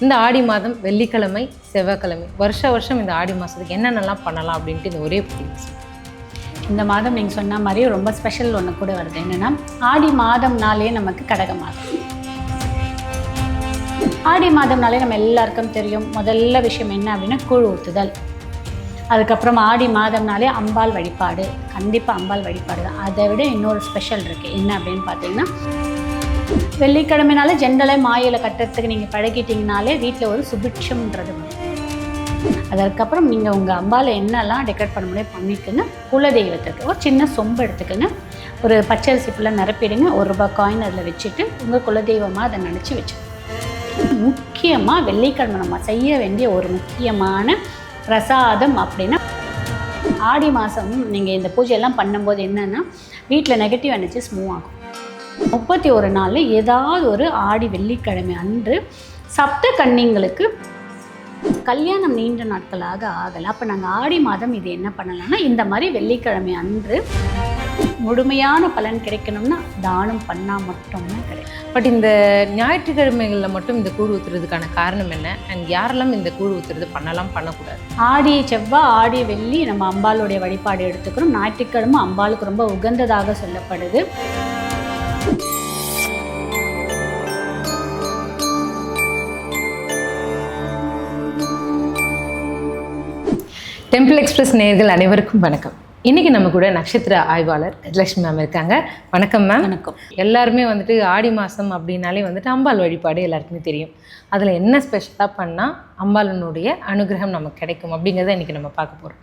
இந்த ஆடி மாதம் வெள்ளிக்கிழமை செவ்வாய்க்கிழமை வருஷம் இந்த ஆடி மாதத்துக்கு என்னென்னலாம் பண்ணலாம் அப்படின்ட்டு இந்த ஒரே பதிவு. இந்த மாதம் நீங்கள் சொன்ன மாதிரி ரொம்ப ஸ்பெஷல் ஒன்று கூட வருது. என்னென்னா ஆடி மாதம்னாலே நமக்கு கடக மாதம். ஆடி மாதம்னாலே நம்ம எல்லாருக்கும் தெரியும் முதல்ல விஷயம் என்ன அப்படின்னா கூழ் ஊற்றுதல். அதுக்கப்புறம் ஆடி மாதம்னாலே அம்பாள் வழிபாடு, கண்டிப்பாக அம்பாள் வழிபாடு தான். அதை விட இன்னொரு ஸ்பெஷல் இருக்குது. என்ன அப்படின்னு பார்த்தீங்கன்னா வெள்ளிக்கிழமைனாலே ஜென்ரலாக மாயில கட்டுறதுக்கு நீங்கள் பழகிட்டிங்கனாலே வீட்டில் ஒரு சுபிட்சம்ன்றது வரும். அதற்கப்புறம் நீங்கள் உங்கள் அம்பாவில் என்னெல்லாம் டெக்கரேட் பண்ண முடியும் பண்ணிக்கோங்க. குலதெய்வத்துக்கு ஒரு சின்ன சொம்பு எடுத்துக்கோங்க, ஒரு பச்சரிசி ஃபுல்லாக நிரப்பிடுங்க, ₹1 காயின் அதில் வச்சுட்டு உங்கள் குலதெய்வமாக அதை நினச்சி வச்சுக்கோங்க. முக்கியமாக வெள்ளிக்கிழமை நம்ம செய்ய வேண்டிய ஒரு முக்கியமான பிரசாதம் அப்படின்னா ஆடி மாதம் நீங்கள் இந்த பூஜையெல்லாம் பண்ணும்போது என்னென்னா வீட்டில் நெகட்டிவ் எனர்ஜிஸ் மூவ் ஆகும். 31 நாளில் ஏதாவது ஒரு ஆடி வெள்ளிக்கிழமை அன்று சப்த கன்னிங்களுக்கு கல்யாணம் நீண்ட நாட்களாக ஆகலை. அப்போ நாங்கள் ஆடி மாதம் இது என்ன பண்ணலாம்னா இந்த மாதிரி வெள்ளிக்கிழமை அன்று முழுமையான பலன் கிடைக்கணும்னா தானம் பண்ணால் மட்டும்தான் கிடைக்கும். பட் இந்த ஞாயிற்றுக்கிழமைகளில் மட்டும் இந்த கூழ் ஊற்றுறதுக்கான காரணம் என்ன, அண்ட் யாரெல்லாம் இந்த கூழ் ஊற்றுறது பண்ணலாம் பண்ணக்கூடாது? ஆடி செவ்வாய் ஆடி வெள்ளி நம்ம அம்பாளுடைய வழிபாடு எடுத்துக்கிறோம். ஞாயிற்றுக்கிழமை அம்பாளுக்கு ரொம்ப உகந்ததாக சொல்லப்படுது. டெம்பிள் எக்ஸ்பிரஸ் நேயர்கள் அனைவருக்கும் வணக்கம். இன்றைக்கி நம்ம கூட நட்சத்திர ஆய்வாளர் கஜலட்சுமி மேம் இருக்காங்க. வணக்கம் மேம். வணக்கம். எல்லாருமே ஆடி மாதம் அப்படின்னாலே அம்பாள் வழிபாடு எல்லாருக்குமே தெரியும். அதில் என்ன ஸ்பெஷலாக பண்ணால் அம்பாளனுடைய அனுகிரகம் நமக்கு கிடைக்கும் அப்படிங்கிறத இன்றைக்கி நம்ம பார்க்க போகிறோம்.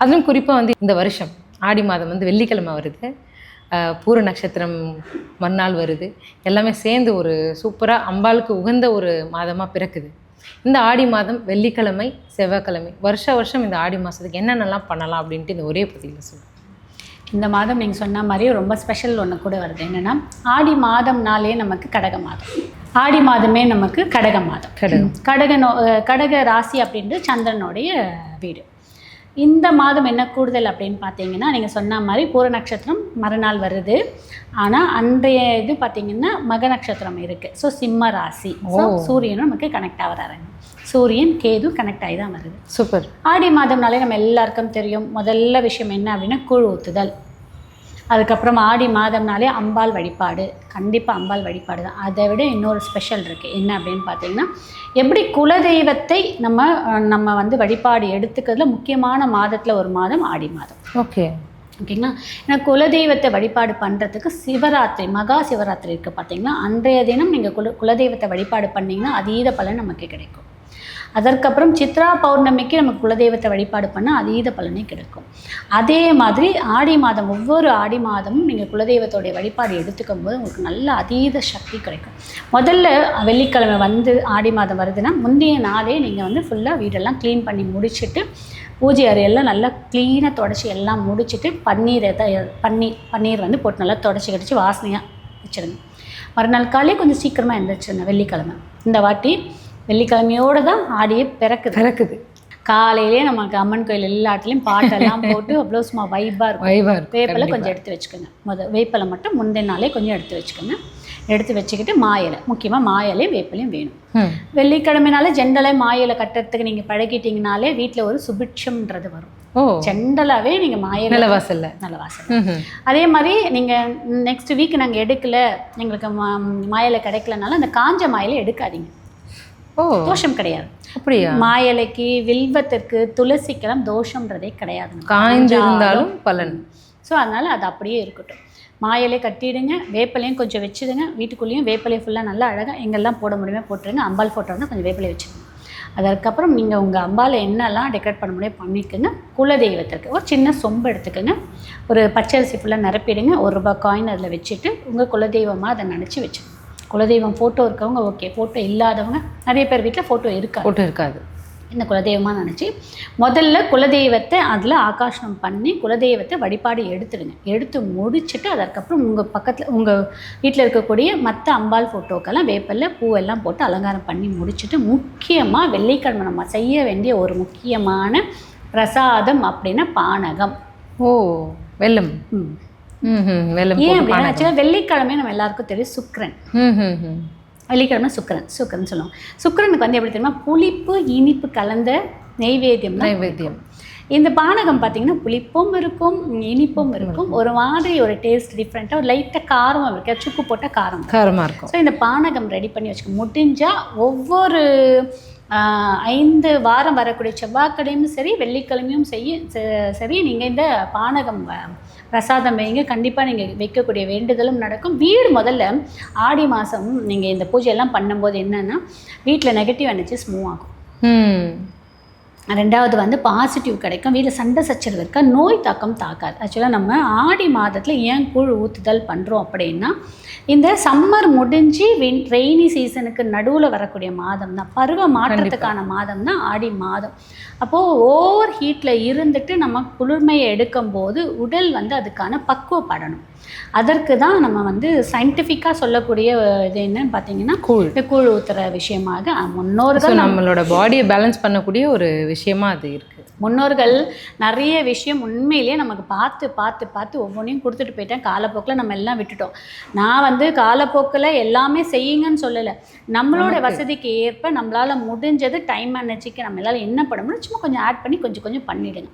அதிலும் குறிப்பாக இந்த வருஷம் ஆடி மாதம் வெள்ளிக்கிழமை வருது, பூர நட்சத்திரம் மறுநாள் வருது, எல்லாமே சேர்ந்து ஒரு சூப்பராக அம்பாளுக்கு உகந்த ஒரு மாதமாக பிறக்குது. இந்த ஆடி மாதம் வெள்ளிக்கிழமை செவ்வாய்க்கிழமை வருஷம் இந்த ஆடி மாதத்துக்கு என்னென்னலாம் பண்ணலாம் அப்படின்ட்டு இந்த ஒரே பதிவில் சொல்லுங்கள். இந்த மாதம் நீங்கள் சொன்ன மாதிரி ரொம்ப ஸ்பெஷல் ஒன்று கூட வருது. என்னென்னா ஆடி மாதம்னாலே நமக்கு கடக மாதம். ஆடி மாதமே நமக்கு கடக மாதம். கடக ராசி அப்படின்றது சந்திரனுடைய வீடு. இந்த மாதம் என்ன கூடுதல் அப்படின்னு பார்த்தீங்கன்னா நீங்கள் சொன்ன மாதிரி பூர நட்சத்திரம் மறுநாள் வருது. ஆனால் அன்றைய இது பார்த்தீங்கன்னா மக நட்சத்திரம் இருக்குது. ஸோ சிம்ம ராசி. சூரியனும் நமக்கு கனெக்ட் ஆகிறாருங்க. சூரியன் கேது கனெக்ட் ஆகி தான் வருது. சூப்பர். ஆடி மாதம்னாலே நம்ம எல்லாருக்கும் தெரியும் முதல்ல விஷயம் என்ன அப்படின்னா கூழ் ஊற்றுதல். அதுக்கப்புறம் ஆடி மாதம்னாலே அம்பாள் வழிபாடு, கண்டிப்பாக அம்பாள் வழிபாடு தான். அதை விட இன்னொரு ஸ்பெஷல் இருக்குது. என்ன அப்படின்னு பார்த்தீங்கன்னா எப்படி குலதெய்வத்தை நம்ம வழிபாடு எடுத்துக்கிறதுல முக்கியமான மாதத்தில் ஒரு மாதம் ஆடி மாதம். ஓகேங்களா? ஏன்னா குலதெய்வத்தை வழிபாடு பண்ணுறதுக்கு சிவராத்திரி, மகா சிவராத்திரி இருக்குது பார்த்தீங்கன்னா, அன்றைய தினம் நீங்கள் குலதெய்வத்தை வழிபாடு பண்ணிங்கன்னா அதீத பலன் நமக்கு கிடைக்கும். அதற்கப்புறம் சித்ரா பௌர்ணமிக்கு நமக்கு குலதெய்வத்தை வழிபாடு பண்ணால் அதீத பலனே கிடைக்கும். அதே மாதிரி ஆடி மாதம் ஒவ்வொரு ஆடி மாதமும் நீங்கள் குலதெய்வத்தோடைய வழிபாடு எடுத்துக்கும் போது உங்களுக்கு நல்ல அதீத சக்தி கிடைக்கும். முதல்ல வெள்ளிக்கிழமை ஆடி மாதம் வருதுன்னா முந்தைய நாளே நீங்கள் ஃபுல்லாக வீடெல்லாம் க்ளீன் பண்ணி முடிச்சுட்டு பூஜை அறையெல்லாம் நல்லா க்ளீனாக தொடச்சி எல்லாம் முடிச்சுட்டு பன்னீர் போட்டு நல்லா தொடச்சி கடிச்சு வாசனையாக வச்சுருங்க. மறுநாள் காலையே கொஞ்சம் சீக்கிரமாக எழுந்திரிச்சிருங்க. வெள்ளிக்கிழமை இந்த வாட்டி வெள்ளிக்கிழமையோடு தான் ஆடியே பிறக்குது. காலையிலே நமக்கு அம்மன் கோயில் எல்லாத்துலேயும் பாட்டெல்லாம் போட்டு அவ்வளோ சும்மா வைப்பாக இருக்கும். வேப்பலை கொஞ்சம் எடுத்து வச்சுக்கோங்க. வேப்பலை மட்டும் முந்தின நாளே கொஞ்சம் எடுத்து வச்சுக்கோங்க. எடுத்து வச்சுக்கிட்டு மாயிலை, முக்கியமாக மாயிலையும் வேப்பிலையும் வேணும். வெள்ளிக்கிழமைனாலே ஜென்ரலாக மாயிலை கட்டுறதுக்கு நீங்கள் பழகிட்டிங்கனாலே வீட்டில் ஒரு சுபிட்சம்ன்றது வரும். ஜென்ரலாகவே நீங்கள் மாயிலை நல்ல வாசல். அதே மாதிரி நீங்கள் நெக்ஸ்ட் வீக் நாங்கள் எடுக்கலை, எங்களுக்கு மாயிலை கிடைக்கலனாலும் அந்த காஞ்ச மாயிலை எடுக்காதீங்க. தோஷம் கிடையாது. அப்படியா? மாயிலைக்கு, வில்வத்திற்கு, துளசிக்கெல்லாம் தோஷம்ன்றதே கிடையாது, காய்ஞ்சிருந்தாலும் பலன். ஸோ அதனால் அது அப்படியே இருக்கட்டும். மாயிலை கட்டிடுங்க, வேப்பலையும் கொஞ்சம் வச்சுடுங்க. வீட்டுக்குள்ளேயும் வேப்பலையை ஃபுல்லாக நல்லா அழகாக எங்கெல்லாம் போட முடியுமோ போட்டுருங்க. அம்பாள் ஃபோட்டோன்னா கொஞ்சம் வேப்பலை வச்சுருங்க. அதற்கப்புறம் நீங்கள் உங்கள் அம்பாவில் என்னெல்லாம் டெக்கரேட் பண்ண முடியும் பண்ணிக்கோங்க. குலதெய்வத்திற்கு ஒரு சின்ன சொம்பு எடுத்துக்கோங்க, ஒரு பச்சரிசி ஃபுல்லாக நிரப்பிடுங்க, ₹1 காயின் அதில் வச்சுட்டு உங்கள் குலதெய்வமாக அதை நினச்சி வச்சுக்கோங்க. குலதெய்வம் ஃபோட்டோ இருக்கவங்க ஓகே, ஃபோட்டோ இல்லாதவங்க நிறைய பேர் வீட்டில் ஃபோட்டோ இருக்காது. இந்த குலதெய்வமாக நினச்சி முதல்ல குலதெய்வத்தை அதில் ஆகாஷனம் பண்ணி குலதெய்வத்தை வழிபாடு எடுத்து முடிச்சுட்டு அதற்கப்புறம் உங்கள் வீட்டில் இருக்கக்கூடிய மற்ற அம்பாள் ஃபோட்டோக்கெல்லாம் வேப்பல்ல பூவெல்லாம் போட்டு அலங்காரம் பண்ணி முடிச்சுட்டு முக்கியமாக வெள்ளிக்கிழமை நம்ம செய்ய வேண்டிய ஒரு முக்கியமான பிரசாதம் அப்படின்னா பானகம். வெல்லம். ஏன் அப்படின்னா ஆக்சுவலாக வெள்ளிக்கிழமை நம்ம எல்லாருக்கும் தெரியும் சுக்கிரன். வெள்ளிக்கிழமை சுக்கரன் சொல்லுவோம். சுக்கரனுக்கு வந்து எப்படி தெரியுமா, புளிப்பு இனிப்பு கலந்த நெய்வேத்தியம். இந்த பானகம் பார்த்தீங்கன்னா புளிப்பும் இருக்கும், இனிப்பும் இருக்கும், ஒரு மாதிரி ஒரு டேஸ்ட் டிஃப்ரெண்ட்டாக, ஒரு லைட்டாக காரமாக இருக்குது, சுக்கு போட்டால் காரமாக இருக்கும். ஸோ இந்த பானகம் ரெடி பண்ணி வச்சுக்கோங்க. முடிஞ்சால் ஒவ்வொரு 5 வாரம் வரக்கூடிய செவ்வாய்க்கிழமையும் சரி வெள்ளிக்கிழமையும் சரி நீங்கள் இந்த பானகம் பிரசாதம் வைங்க. கண்டிப்பாக நீங்கள் வைக்கக்கூடிய வேண்டுதலும் நடக்கும். வீடு முதல்ல ஆடி மாதம் நீங்கள் இந்த பூஜையெல்லாம் பண்ணும்போது என்னென்னா வீட்டில் நெகட்டிவ் எனர்ஜிஸ் மூவ் ஆகும். ரெண்டாவது வந்து பாசிட்டிவ் கிடைக்கும். வீட்டில் சண்டை சச்சரவு இருக்கா, நோய் தாக்கம் தாக்காது. ஆக்சுவலாக நம்ம ஆடி மாதத்தில் ஏன் கூழ் ஊற்றுதல் பண்ணுறோம் அப்படின்னா, இந்த சம்மர் முடிஞ்சு ரெய்னி சீசனுக்கு நடுவில் வரக்கூடிய மாதம் தான், பருவ மாற்றத்துக்கான மாதம் தான் ஆடி மாதம். அப்போது ஓவர் ஹீட்டில் இருந்துட்டு நம்ம குளிர்மையை எடுக்கும்போது உடல் வந்து அதுக்கான பக்குவப்படணும். அதற்கு தான் நம்ம வந்து சயின்டிஃபிக்காக சொல்லக்கூடிய இது என்னன்னு பார்த்தீங்கன்னா கூழ் ஊற்றுற விஷயமாக முன்னோர்கள் நம்மளோட பாடியை பேலன்ஸ் பண்ணக்கூடிய ஒரு விஷயமா அது இருக்குது. முன்னோர்கள் நிறைய விஷயம் உண்மையிலேயே நமக்கு பார்த்து பார்த்து பார்த்து ஒவ்வொன்றையும் கொடுத்துட்டு போயிட்டேன். காலப்போக்கில் நம்ம எல்லாம் விட்டுட்டோம். நான் வந்து காலப்போக்கில் எல்லாமே செய்யுங்கன்னு சொல்லலை. நம்மளோட வசதிக்கு ஏற்ப நம்மளால் முடிஞ்சது டைம் எனர்ஜிக்கு நம்மளால் என்ன பண்ண முடியும் சும்மா கொஞ்சம் ஆட் பண்ணி கொஞ்சம் கொஞ்சம் பண்ணிவிடுங்க.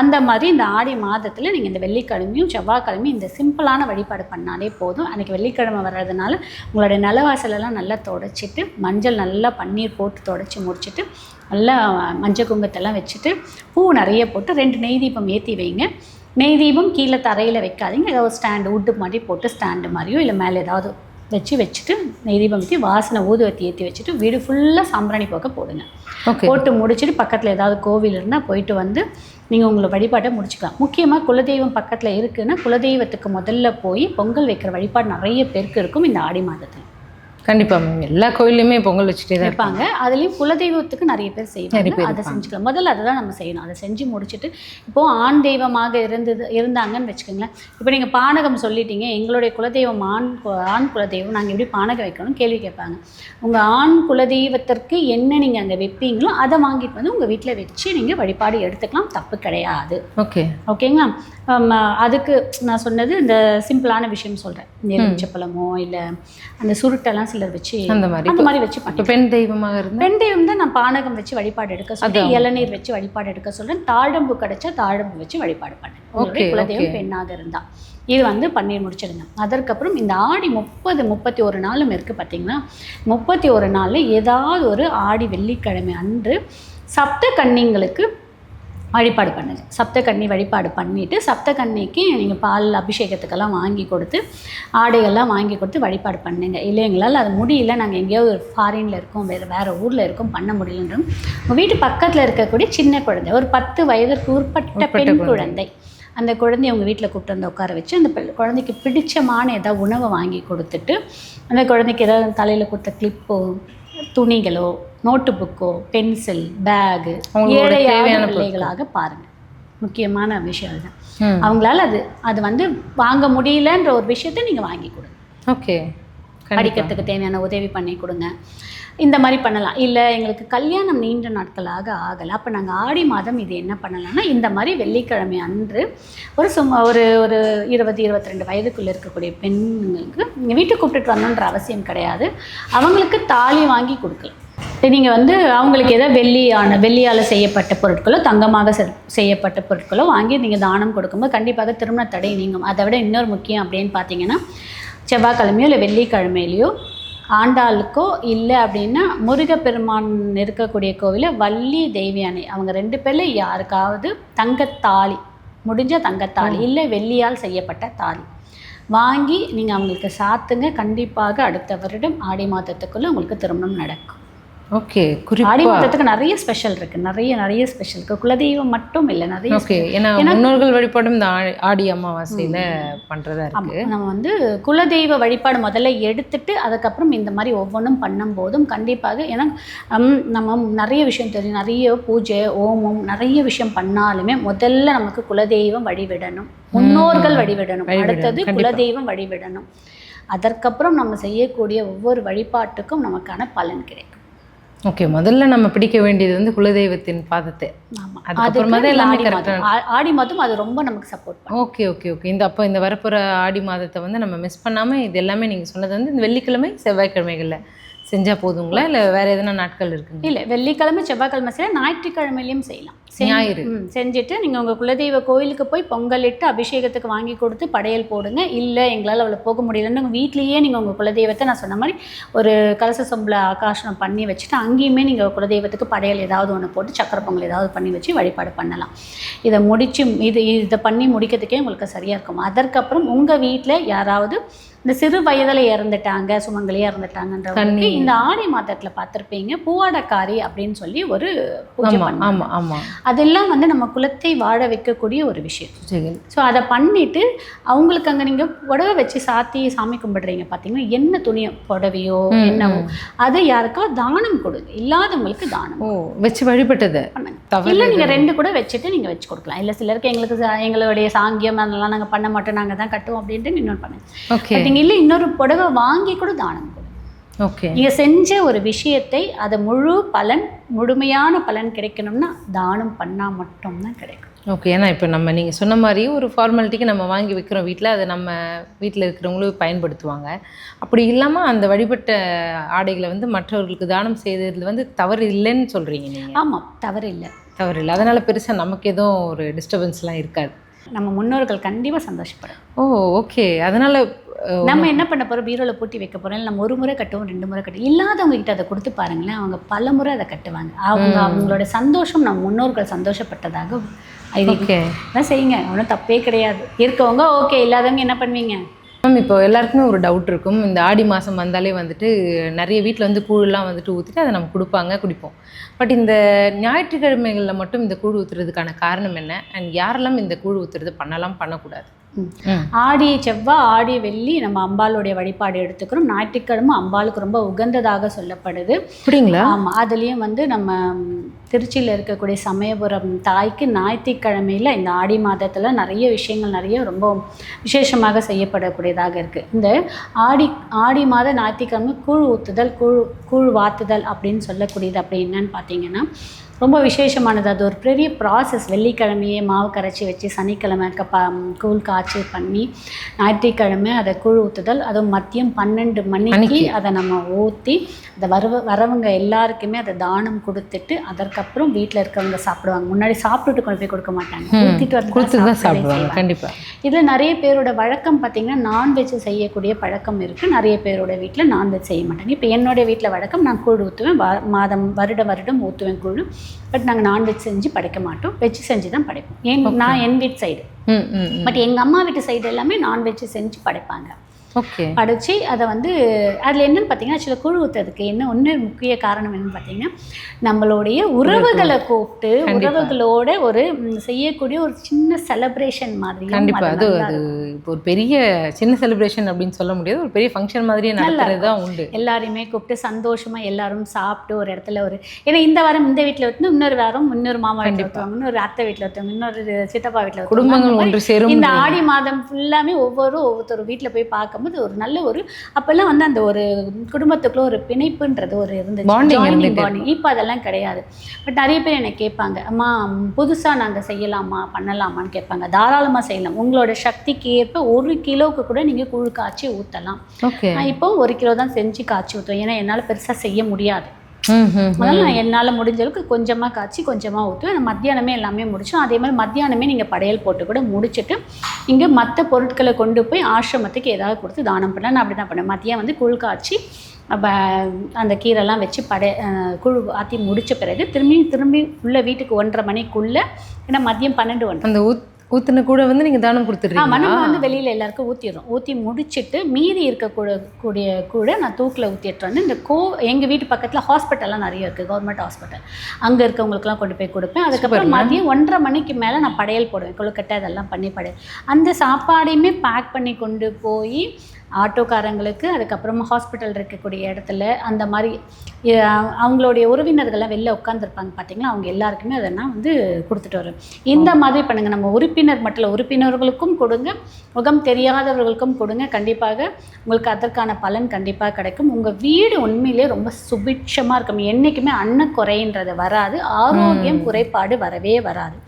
அந்த மாதிரி இந்த ஆடி மாதத்தில் நீங்கள் இந்த வெள்ளிக்கிழமையும் செவ்வாய்க்கிழமையும் இந்த சிம்பிளான வழிபாடு பண்ணாலே போதும். அன்றைக்கி வெள்ளிக்கிழமை வர்றதுனால உங்களுடைய நிலவாசலெல்லாம் நல்லா தொடச்சிட்டு, மஞ்சள் நல்லா பன்னீர் போட்டு தொடச்சி முடிச்சுட்டு, நல்லா மஞ்சள் குங்குமத்தெல்லாம் வச்சுட்டு, பூ நிறைய போட்டு 2 நெய் தீபம் ஏற்றி வைங்க. நெய் தீபம் கீழே தரையில் வைக்காதீங்க. ஏதாவது ஸ்டாண்டு உட்டு மாதிரி போட்டு ஸ்டாண்டு மாதிரியோ இல்லை மேலே ஏதாவது வச்சுட்டு நெய் தீபம் ஏற்றி வாசனை ஊதுவத்தி ஏற்றி வச்சுட்டு வீடு ஃபுல்லாக சாம்பிராணி போக்க போடுங்க. போட்டு முடிச்சுட்டு பக்கத்தில் ஏதாவது கோவில் இருந்தால் போயிட்டு வந்து நீங்கள் உங்களை வழிபாட்டை முடிச்சுக்கலாம். முக்கியமாக குலதெய்வம் பக்கத்தில் இருக்குதுன்னா குலதெய்வத்துக்கு முதல்ல போய் பொங்கல் வைக்கிற வழிபாடு நிறைய பேருக்கு இருக்கும் இந்த ஆடி மாதத்தில். கண்டிப்பாக மேம், எல்லா கோயிலுமே பொங்கல் வச்சுட்டே தான் இருப்பாங்க. அதுலேயும் குலதெய்வத்துக்கு நிறைய பேர் செய்வாங்க. அதை செஞ்சுக்கலாம். முதல்ல அதை தான் நம்ம செய்யணும். அதை செஞ்சு முடிச்சுட்டு இப்போது ஆண் தெய்வமாக இருந்தாங்கன்னு வச்சுக்கோங்களேன். இப்போ நீங்கள் பானகம் சொல்லிட்டீங்க, எங்களுடைய குலதெய்வம் ஆண் குலதெய்வம், நாங்கள் எப்படி பானகம் வைக்கணும் கேள்வி கேட்பாங்க. உங்கள் ஆண் குலதெய்வத்திற்கு என்ன நீங்கள் அங்கே வைப்பீங்களோ அதை வாங்கிட்டு வந்து உங்கள் வீட்டில் வச்சு நீங்கள் வழிபாடு எடுத்துக்கலாம், தப்பு கிடையாது. ஓகேங்களா? அதுக்கு நான் சொன்னது இந்த சிம்பிளான விஷயம் சொல்கிறேன். எலுமிச்சப்பழமோ இல்லை அந்த சுருட்டெல்லாம் சிலர் வச்சு அந்த மாதிரி வச்சு பெண் தெய்வமாக இருந்தால் பெண் தெய்வம் தான் நான் பானகம் வச்சு வழிபாடு எடுக்க சொல்கிறேன், இளநீர் வச்சு வழிபாடு எடுக்க சொல்கிறேன், தாழம்பு கிடைச்சா தாழம்பு வச்சு வழிபாடு பண்ணேன். குலதெய்வம் பெண்ணாக இருந்தால் இது வந்து பண்ணி முடிச்சிடுங்க. அதற்கப்புறம் இந்த ஆடி 31 நாளும் இருக்குது பார்த்தீங்கன்னா, 31 நாளில் ஏதாவது ஒரு ஆடி வெள்ளிக்கிழமை அன்று சப்த கன்னிங்களுக்கு வழிபாடு பண்ணுங்க. சப்தகன்னி வழிபாடு பண்ணிவிட்டு சப்தகன்னிக்கு நீங்கள் பால் அபிஷேகத்துக்கெல்லாம் வாங்கி கொடுத்து ஆடைகள்லாம் வாங்கி கொடுத்து வழிபாடு பண்ணுங்க. இல்லை எங்களால் அது முடியல, நாங்கள் எங்கேயாவது ஒரு ஃபாரினில் இருக்கோம், வேறு ஊரில் இருக்கோம், பண்ண முடியலன்றும் உங்கள் வீட்டு பக்கத்தில் இருக்கக்கூடிய சின்ன குழந்தை, ஒரு 10 வயதிற்கு உட்பட்ட பெண் குழந்தை, அந்த குழந்தைய உங்கள் வீட்டில் கூப்பிட்டு வந்து உட்கார வச்சு அந்த குழந்தைக்கு பிடிச்சமான ஏதாவது உணவை வாங்கி கொடுத்துட்டு, அந்த குழந்தைக்கு ஏதாவது தலையில் கொடுத்த கிளிப்போ துணிகளோ நோட்டு புக்கோ பென்சில் பேகு ஏழையான பிள்ளைகளாக பாருங்கள். முக்கியமான விஷயம் அதுதான். அவங்களால அது வந்து வாங்க முடியலன்ற ஒரு விஷயத்த நீங்கள் வாங்கி கொடுங்க. படிக்கிறதுக்கு தேவையான உதவி பண்ணி கொடுங்க. இந்த மாதிரி பண்ணலாம். இல்லை எங்களுக்கு கல்யாணம் நீண்ட நாட்களாக ஆகலை, அப்போ நாங்கள் ஆடி மாதம் இது என்ன பண்ணலாம்னா இந்த மாதிரி வெள்ளிக்கிழமை அன்று ஒரு ஒரு 20-22 வயதுக்குள்ளே இருக்கக்கூடிய பெண்களுக்கு நீங்கள் வீட்டுக்கு கூப்பிட்டுட்டு வரணுன்ற அவசியம் கிடையாது. அவங்களுக்கு தாலி வாங்கி கொடுக்கலாம். நீங்கள் வந்து அவங்களுக்கு ஏதாவது வெள்ளியால் செய்யப்பட்ட பொருட்களோ தங்கமாக செய்யப்பட்ட பொருட்களோ வாங்கி நீங்கள் தானம் கொடுக்கும்போது கண்டிப்பாக திருமண தடை நீங்கும். அதை விட இன்னொரு முக்கியம் அப்படின்னு பார்த்தீங்கன்னா, செவ்வாய்க்கிழமையோ இல்லை வெள்ளிக்கிழமையிலையோ ஆண்டாளுக்கோ இல்லை அப்படின்னா முருகப்பெருமான் இருக்கக்கூடிய கோவிலில் வள்ளி தெய்வியானை அவங்க 2 பேரில் யாருக்காவது தங்கத்தாலி, முடிஞ்ச தங்கத்தாலி இல்லை வெள்ளியால் செய்யப்பட்ட தாலி வாங்கி நீங்கள் அவங்களுக்கு சாத்துங்க. கண்டிப்பாக அடுத்த வருடம் ஆடி மாதத்துக்குள்ளே உங்களுக்கு திருமணம் நடக்கும். ஆடி மாதத்துக்கு நிறைய ஸ்பெஷல் இருக்குது, நிறைய ஸ்பெஷல் இருக்குது. குலதெய்வம் மட்டும் இல்லை, நிறைய ஏன்னா முன்னோர்கள் வழிபாடும் இந்த ஆடி அமாவாசையில் பண்ணுறதா இருக்குது. நம்ம வந்து குலதெய்வ வழிபாடு முதல்ல எடுத்துட்டு அதுக்கப்புறம் இந்த மாதிரி ஒவ்வொன்றும் பண்ணும் போதும் கண்டிப்பாக, ஏன்னா நம்ம நிறைய விஷயம் தெரியும், நிறைய பூஜை ஓமம் நிறைய விஷயம் பண்ணாலுமே முதல்ல நமக்கு குலதெய்வம் வழிவிடணும், முன்னோர்கள் வழிவிடணும், அடுத்தது குலதெய்வம் வழிவிடணும். அதற்கப்புறம் நம்ம செய்யக்கூடிய ஒவ்வொரு வழிபாட்டுக்கும் நமக்கான பலன் கிடைக்கும். முதல்ல நம்ம பிடிக்க வேண்டியது வந்து குலதெய்வத்தின் பாதத்தை. அதுக்கப்புறமா தான் எல்லாமே கரெக்டாக. ஆடி மாதம் அது ரொம்ப நமக்கு சப்போர்ட் பண்ணும். அப்போ இந்த வரப்போகிற ஆடி மாதத்தை வந்து நம்ம மிஸ் பண்ணாமல் இது எல்லாமே நீங்கள் சொன்னது வந்து இந்த வெள்ளிக்கிழமை செவ்வாய்க்கிழமைகளில் செஞ்சால் போதுங்களா இல்லை வேறு எதனா நாட்கள் இருக்குங்க? இல்லை, வெள்ளிக்கிழமை செவ்வாய்க்கிழமை செய்யலாம், ஞாயிற்றுக்கிழமையிலையும் செய்யலாம். ஞாயிறு செஞ்சுட்டு நீங்கள் உங்கள் குலதெய்வ கோயிலுக்கு போய் பொங்கலிட்டு அபிஷேகத்துக்கு வாங்கி கொடுத்து படையல் போடுங்க. இல்லை எங்களால் அவ்வளோ போக முடியலன்னு உங்கள் வீட்லேயே நீங்கள் உங்கள் குலதெய்வத்தை நான் சொன்ன மாதிரி ஒரு கலச சொம்பில் ஆகாஷனம் பண்ணி வச்சுட்டு அங்கேயுமே நீங்கள் குலதெய்வத்துக்கு படையல் ஏதாவது ஒன்று போட்டு சக்கரை பொங்கல் ஏதாவது பண்ணி வச்சு வழிபாடு பண்ணலாம். இதை இதை பண்ணி முடிக்கிறதுக்கே உங்களுக்கு சரியாக இருக்கும். அதற்கப்புறம் உங்கள் வீட்டில் யாராவது இந்த சிறு வயதில் இறந்துட்டாங்க, சுமங்கலியாக இறந்துட்டாங்கன்றவங்களுக்கு இந்த ஆடி மாதத்தில் பார்த்துருப்பீங்க பூவாடக்காரி அப்படின்னு சொல்லி ஒரு பூஜை பண்ணுவாங்க. அதெல்லாம் வந்து நம்ம குலத்தை வாழ வைக்கக்கூடிய ஒரு விஷயம். ஸோ அதை பண்ணிவிட்டு அவங்களுக்கு அங்கே நீங்கள் புடவை வச்சு சாத்தி சாமி கும்பிடுறீங்க பார்த்தீங்கன்னா, என்ன துணியோ புடவையோ என்னவோ அதை யாருக்கோ தானம் கொடுங்க. இல்லாதவங்களுக்கு தானம் வச்சு வழிபட்டது இல்லை, நீங்கள் 2 கூட வச்சுட்டு நீங்கள் வச்சு கொடுக்கலாம். இல்லை சிலருக்கு எங்களுடைய சாங்கியம் அதெல்லாம் நாங்கள் பண்ண மாட்டோம், நாங்கள் தான் கட்டுவோம் அப்படின்ட்டு இன்னொன்று பண்ணுங்க. இல்லை இன்னொரு புடவை வாங்கி கூட தானம் கொடுங்க. ஓகே, நீங்கள் செஞ்ச ஒரு விஷயத்தை அதை முழுமையான பலன் கிடைக்கணும்னா தானம் பண்ணால் மட்டும்தான் கிடைக்கும். ஓகே, ஏன்னா இப்போ நீங்கள் சொன்ன மாதிரி ஒரு ஃபார்மாலிட்டிக்கு நம்ம வாங்கி வைக்கிறோம் வீட்டில், அதை நம்ம வீட்டில் இருக்கிறவங்களும் பயன்படுத்துவாங்க. அப்படி இல்லாமல் அந்த வழிபட்ட ஆடைகளை வந்து மற்றவர்களுக்கு தானம் செய்ததில் தவறு இல்லைன்னு சொல்கிறீங்க நீங்கள்? ஆமாம், தவறு இல்லை. அதனால் பெருசாக நமக்கு எதுவும் ஒரு டிஸ்டர்பன்ஸ்லாம் இருக்காது. நம்ம முன்னோர்கள் கண்டிப்பாக சந்தோஷப்படும். ஓகே, அதனால் நம்ம என்ன பண்ண போகிறோம், பீரோவில் பூட்டி வைக்க போகிறோம். இல்லை நம்ம ஒரு முறை கட்டுவோம், 2 முறை கட்டுவோம். இல்லாதவங்க கிட்ட அதை கொடுத்து பாருங்களேன், அவங்க பல முறை அதை கட்டுவாங்க. அவங்களோட சந்தோஷம் நம்ம முன்னோர்கள் சந்தோஷப்பட்டதாக தான் செய்யுங்க. ஒன்றும் தப்பே கிடையாது. இருக்கவங்க ஓகே, இல்லாதவங்க என்ன பண்ணுவீங்க? இப்போ எல்லாருக்குமே ஒரு டவுட் இருக்கும். இந்த ஆடி மாதம் வந்தாலே நிறைய வீட்டில் கூழெலாம் ஊற்றிட்டு அதை நம்ம குடிப்போம். பட் இந்த ஞாயிற்றுக்கிழமைகளில் மட்டும் இந்த கூழ் ஊற்றுறதுக்கான காரணம் என்ன? அண்ட் யாரெல்லாம் இந்த கூழ் ஊற்றுறது பண்ணலாம், பண்ணக்கூடாது? ஆடி செவ்வாய், ஆடி வெள்ளி நம்ம அம்பாளுடைய வழிபாடு எடுத்துக்கிறோம். ஞாயிற்றுக்கிழமை அம்பாளுக்கு ரொம்ப உகந்ததாக சொல்லப்படுது. அப்படிங்களா? ஆமாம், அதுலேயும் நம்ம திருச்சியில் இருக்கக்கூடிய சமயபுரம் தாய்க்கு ஞாயிற்றுக்கிழமையில் இந்த ஆடி மாதத்தில் நிறைய விஷயங்கள் ரொம்ப விசேஷமாக செய்யப்படக்கூடியதாக இருக்குது. இந்த ஆடி மாத ஞாயிற்றுக்கிழமை கூழ் ஊற்றுதல், கூழ் வாத்துதல் அப்படின்னு சொல்லக்கூடியது. அப்படி என்னன்னு பார்த்தீங்கன்னா ரொம்ப விசேஷமானது. அது ஒரு பெரிய ப்ராசஸ். வெள்ளிக்கிழமையே மாவு கரைச்சி வச்சு சனிக்கிழமை கூழ் காய்ச்சி பண்ணி ஞாயிற்றுக்கிழமை அதை கூழ் ஊற்றுதல். அதுவும் மதியம் 12 மணிக்கு அதை நம்ம ஊற்றி அதை வரவங்க எல்லாருக்குமே அதை தானம் கொடுத்துட்டு அதற்கப்புறம் வீட்டில் இருக்கிறவங்க சாப்பிடுவாங்க. முன்னாடி சாப்பிட்டுட்டு கொண்டு போய் கொடுக்க மாட்டாங்க, ஊற்றிட்டு வந்து சாப்பிடுவாங்க. கண்டிப்பாக இதில் நிறைய பேரோட வழக்கம் பார்த்திங்கன்னா நான்வெஜ் செய்யக்கூடிய பழக்கம் இருக்குது. நிறைய பேரோட வீட்டில் நான்வெஜ் செய்ய மாட்டாங்க. இப்போ என்னுடைய வீட்டில் வழக்கம், நான் கூழ் ஊற்றுவேன், வருடம் ஊற்றுவேன் கூழ். பட் நாங்கள் நான்வெஜ் செஞ்சு படைக்க மாட்டோம், வெஜ் செஞ்சு தான் படைப்போம். நான் என் வீட்டு சைடு. பட் எங்கள் அம்மா வீட்டு சைடு எல்லாமே நான்வெஜ் செஞ்சு படைப்பாங்க. படைச்சி அதை அதில் என்னென்னு பார்த்தீங்கன்னா, ஆக்சுவலாக கூழ் ஊற்றுறதுக்கு ஒன்று முக்கிய காரணம் என்னென்னு பார்த்தீங்கன்னா, நம்மளுடைய உறவுகளை கூப்பிட்டு உறவுகளோட ஒரு செய்யக்கூடிய ஒரு சின்ன செலிப்ரேஷன் மாதிரி. கண்டிப்பாக அது இப்போ ஒரு பெரிய சின்ன செலிப்ரேஷன் அப்படின்னு சொல்ல முடியாது, ஒரு பெரிய ஃபங்க்ஷன் மாதிரியே நடக்கிறது தான் உண்டு. எல்லாருமே கூப்பிட்டு சந்தோஷமாக எல்லாரும் சாப்பிட்டு ஒரு இடத்துல ஏன்னா இந்த வாரம் இந்த வீட்டில் ஊற்றினா இன்னொரு வாரம் இன்னொரு மாமா வீட்டில் ஊற்றுவாங்க, இன்னொரு அத்தை வீட்டில் ஊற்றுவாங்க, இன்னொரு சித்தப்பா வீட்டில், குடும்பங்கள் ஒன்று சேரும். இந்த ஆடி மாதம் ஃபுல்லாமே ஒவ்வொருத்தர் வீட்டில் போய் பார்க்கும்போது ஒரு நல்ல அப்பெல்லாம் அந்த ஒரு குடும்பத்துக்குள்ள ஒரு பிணைப்புன்றது ஒரு இருந்துச்சு. இப்போ அதெல்லாம் கிடையாது. பட் நிறைய பேர் என்னை கேட்பாங்க, அம்மா புதுசாக நாங்கள் செய்யலாமா பண்ணலாமான்னு கேட்பாங்க. தாராளமாக செய்யலாம். உங்களோட சக்திக்கு ஏற்ப 1 கிலோவுக்கு கூட நீங்கள் கூழ் காய்ச்சி ஊற்றலாம். இப்போ 1 கிலோ தான் செஞ்சு காய்ச்சி ஊற்றுவோம். ஏன்னா என்னால் பெருசாக செய்ய முடியாது. அதனால் நான் என்னால் முடிஞ்ச அளவுக்கு கொஞ்சமாக காய்ச்சி கொஞ்சமாக ஊற்றுவேன். மத்தியானமே எல்லாமே முடிச்சோம். அதே மாதிரி மத்தியானமே நீங்கள் படையல் போட்டு கூட முடிச்சுட்டு இங்கே மற்ற பொருட்களை கொண்டு போய் ஆசிரமத்துக்கு ஏதாவது கொடுத்து தானம் பண்ணலாம். நான் அப்படி தான் பண்ணுவேன். மதியம் கூழ் காய்ச்சி அந்த கீரைலாம் வச்சு கூழ் ஆற்றி முடித்த பிறகு திரும்பி உள்ள வீட்டுக்கு 1:30 மணிக்குள்ளே, ஏன்னா மதியம் 12 அந்த ஊற்றின கூட நீங்கள் தானம் கொடுத்துருக்கீங்க. நம்ம வெளியில் எல்லாருக்கும் ஊற்றிடுறோம். ஊற்றி முடிச்சுட்டு மீதி இருக்கக்கூடிய கூட நான் தூக்கில் ஊற்றிட்டு வந்து எங்கள் வீட்டு பக்கத்தில் ஹாஸ்பிட்டல்லாம் நிறைய இருக்குது, கவர்மெண்ட் ஹாஸ்பிட்டல். அங்கே இருக்கவங்களுக்குலாம் கொண்டு போய் கொடுப்பேன். அதுக்கப்புறம் மதியம் 1:30 மணிக்கு மேலே நான் படையல் போடுவேன். கொழுக்கட்டை அதெல்லாம் பண்ணி அந்த சாப்பாடையுமே பேக் பண்ணி கொண்டு போய் ஆட்டோக்காரங்களுக்கு, அதுக்கப்புறமா ஹாஸ்பிட்டல் இருக்கக்கூடிய இடத்துல அந்த மாதிரி அவங்களுடைய உறவினர்கள்லாம் வெளில உட்காந்துருப்பாங்க பார்த்தீங்களா, அவங்க எல்லாருக்குமே அதை நான் கொடுத்துட்டு வருவேன். இந்த மாதிரி பண்ணுங்கள். நம்ம உறுப்பினர் மட்டும் இல்லை, உறுப்பினர்களுக்கும் கொடுங்க, முகம் தெரியாதவர்களுக்கும் கொடுங்க. கண்டிப்பாக உங்களுக்கு அதற்கான பலன் கண்டிப்பாக கிடைக்கும். உங்கள் வீடு உண்மையிலே ரொம்ப சுபிட்சமாக இருக்கும். என்றைக்குமே அன்னக்குறைன்றது வராது, ஆரோக்கியம் குறைபாடு வரவே வராது.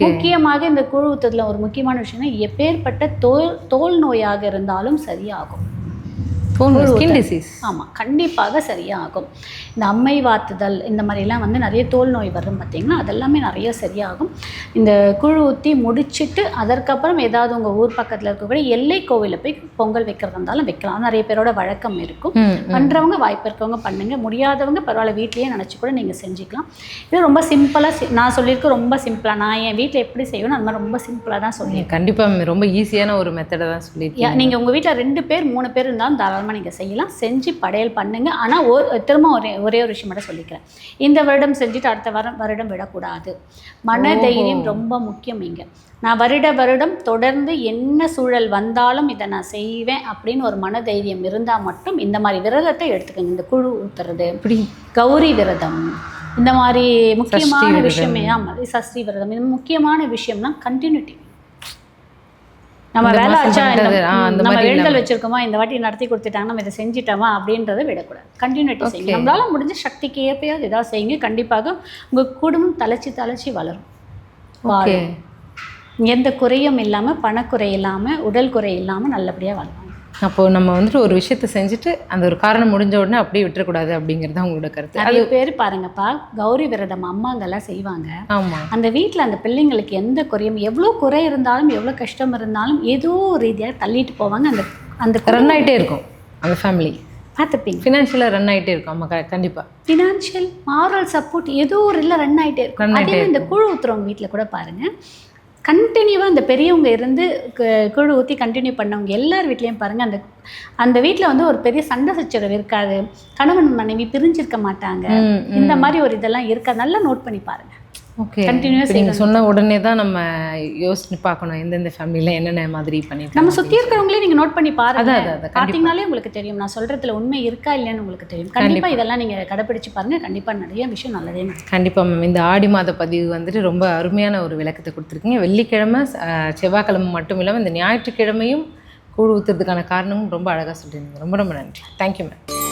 முக்கியமாக இந்த கூழ் ஊற்றுறதுல ஒரு முக்கியமான விஷயம்னா, எப்பேற்பட்ட தோல் நோயாக இருந்தாலும் சரியாகும். Skin disease. ஆமாம், கண்டிப்பாக சரியாகும். இந்த அம்மை வாத்துதல் இந்த மாதிரிலாம் வந்து நிறைய தோல் நோய் வரும் பார்த்திங்கன்னா, அதெல்லாமே நிறைய சரியாகும். இந்த கூழ் ஊற்றி முடிச்சுட்டு அதற்கப்புறம் ஏதாவது உங்கள் ஊர் பக்கத்தில் இருக்கக்கூடிய எல்லை கோவிலில் போய் பொங்கல் வைக்கிறதா இருந்தாலும் வைக்கலாம். நிறைய பேரோட வழக்கம் இருக்கும். பண்ணுறவங்க வாய்ப்பு இருக்கவங்க பண்ணுங்கள், முடியாதவங்க பரவாயில்ல வீட்லேயே நினச்சி கூட நீங்கள் செஞ்சுக்கலாம். இது ரொம்ப சிம்பிளாக நான் சொல்லியிருக்கேன், ரொம்ப சிம்பிளாக நான் என் வீட்டில் எப்படி செய்வேன்னு அது மாதிரி ரொம்ப சிம்பிளாக தான் சொல்லியிருக்கேன். கண்டிப்பாக ரொம்ப ஈஸியான ஒரு மெத்தடை தான் சொல்லியிருக்கேன். நீங்கள் உங்கள் வீட்டில் 2 பேர் 3 பேர் இருந்தாலும் தாராளமாக நீங்கள் செய்யலாம், செஞ்சு படையல் பண்ணுங்கள். ஆனால் திரும்ப ஒரே ஒரு விஷயம் மட்டும் சொல்லிக்கிறேன், இந்த வருடம் செஞ்சுட்டு அடுத்த வருடம் விடக்கூடாது. மன தைரியம் ரொம்ப முக்கியம். இங்கே நான் வருடம் தொடர்ந்து என்ன சூழல் வந்தாலும் இதை நான் செய்வேன் அப்படின்னு ஒரு மன தைரியம் இருந்தால் மட்டும் இந்த மாதிரி விரதத்தை எடுத்துக்கோங்க. இந்த குழு ஊத்துறது, கௌரி விரதம், இந்த மாதிரி முக்கியமான விஷயமே. ஆமாம், சஷ்டி விரதம், இது முக்கியமான விஷயம்னா கண்டினியூட்டி. நம்ம வேலை ஆச்சா, நம்ம வேண்டுதல் வச்சிருக்கோமா, இந்த வாட்டி நடத்தி கொடுத்துட்டாங்க, நம்ம இதை செஞ்சுட்டோமா அப்படின்றத விடக்கூடாது. கண்டினியூட்டி செய்யுங்க. நம்மளால முடிஞ்ச சக்திக்கு ஏற்பையாவது ஏதாவது செய்யுங்க. கண்டிப்பாக உங்கள் குடும்பம் தலைச்சி வளரும். எந்த குறையும் இல்லாமல், பணக்குறை இல்லாமல், உடல் குறை இல்லாமல் நல்லபடியாக வளரும். அப்போது நம்ம வந்துட்டு ஒரு விஷயத்தை செஞ்சுட்டு அந்த ஒரு காரணம் முடிஞ்ச உடனே அப்படியே விட்டுறக்கூடாது அப்படிங்கிறது தான் உங்களோட கருத்து. நிறைய பேர் பாருங்கப்பா, கௌரி விரதம் அம்மாங்கெல்லாம் செய்வாங்க. ஆமாம், அந்த வீட்டில் அந்த பிள்ளைங்களுக்கு எந்த குறையும், எவ்வளோ குறை இருந்தாலும் எவ்வளோ கஷ்டம் இருந்தாலும் ஏதோ ரீதியாக தள்ளிட்டு போவாங்க. அந்த ரன் ஆகிட்டே இருக்கும் அந்த ஃபேமிலி. பார்த்துப்பீங்க, ஃபினான்ஷியலாக ரன் ஆகிட்டே இருக்கும். ஆமாம், கண்டிப்பாக ஃபினான்ஷியல் மாரல் சப்போர்ட் ஏதோ ஒரு இல்லை ரன் ஆகிட்டே இருக்கும். அதே இந்த குழு ஊத்துறவங்க வீட்டில் கூட பாருங்கள், கண்டினியூவாக அந்த பெரியவங்க இருந்து குழு ஊற்றி கண்டினியூ பண்ணவங்க எல்லார் வீட்லேயும் பாருங்கள், அந்த வீட்டில் வந்து ஒரு பெரிய சண்டை சச்சரவு இருக்காது, கணவன் மனைவி பிரிஞ்சிருக்க மாட்டாங்க. இந்த மாதிரி ஒரு இதெல்லாம் இருக்காது. நல்லா நோட் பண்ணி பாருங்கள். ஓகே, நீங்கள் சொன்ன உடனே தான் நம்ம யோசிச்சு பார்க்கணும் எந்தெந்த ஃபேமிலியில் என்னென்ன மாதிரி பண்ணிட்டு. நம்ம சுற்றி இருக்கிறவங்களே நீங்கள் நோட் பண்ணி பாருங்க, பார்த்தீங்கனாலே உங்களுக்கு தெரியும் நான் சொல்கிறதுல உண்மை இருக்கா இல்லைன்னு உங்களுக்கு தெரியும். கண்டிப்பாக இதெல்லாம் நீங்கள் கடைப்பிடிச்சு பாருங்கள். கண்டிப்பாக நிறைய விஷயம் நல்லதே. கண்டிப்பாக மேம், இந்த ஆடி மாத பதிவு வந்துட்டு ரொம்ப அருமையான ஒரு விளக்கத்தை கொடுத்துருக்கீங்க. வெள்ளிக்கிழமை செவ்வாய்க்கிழமை மட்டும் இல்லாமல் இந்த ஞாயிற்றுக்கிழமையும் கூழ் ஊற்றுறதுக்கான காரணமும் ரொம்ப அழகாக சொல்லியிருந்தீங்க. ரொம்ப ரொம்ப நன்றி. Thank you ma'am.